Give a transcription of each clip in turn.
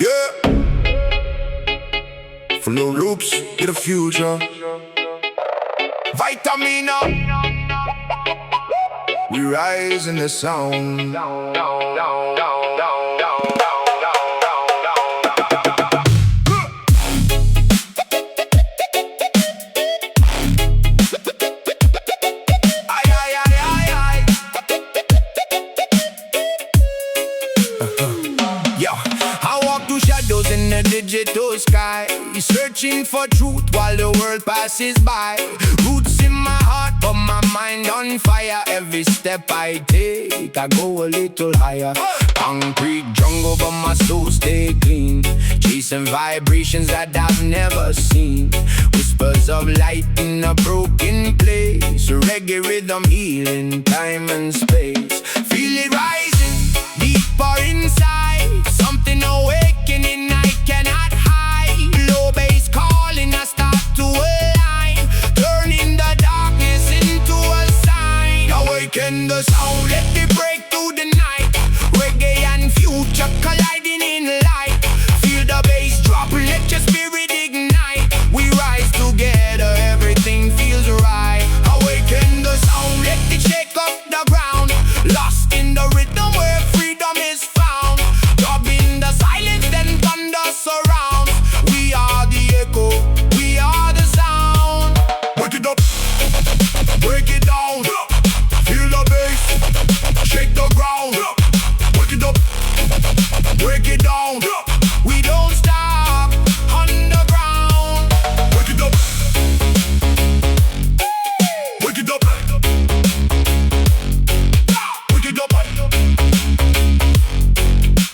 Yeah. From the loops to the future. Vitamina. We rise in the sound. Shadows in the digital sky, searching for truth while the world passes by. Roots in my heart, but my mind on fire. Every step I take, I go a little higher. Concrete jungle, but my soul stay clean. Chasing vibrations that I've never seen. Whispers of light in a broken place. Reggae rhythm healing time and space. Feel it rising deeper inside. Something awakening I cannot hide. Low bass calling, I start to align. Turning the darkness into a sign. Awaken the sound, let it break through the night. Reggae and future colliding in light. Feel the bass drop, let your spirit ignite. We rise together, everything feels right. Awaken the sound, let it shake up the ground. Lost in the rhythm where freedom is found. Dubbing the silence, then thunder surrounds. We are the echo, we are the sound. Wake it up, break it down. Feel the bass, shake the ground. Wake it up, break it down. We don't stop underground. Wake it up, wake it up, wake it up.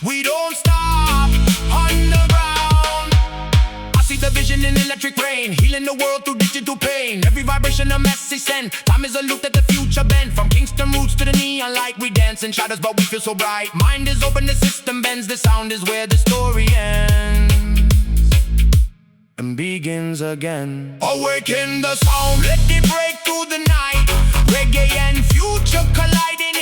We don't stop underground. I see the vision in electric rain, healing the world through digital pain. Every vibration a message sent. Time is a loop that the future bend. From Kingston roots to the neon light, we dance in shadows but we feel so bright. Mind is open, the system bends. The sound is where the story ends and begins again. Awaken the sound, let it break through the night. Reggae and future colliding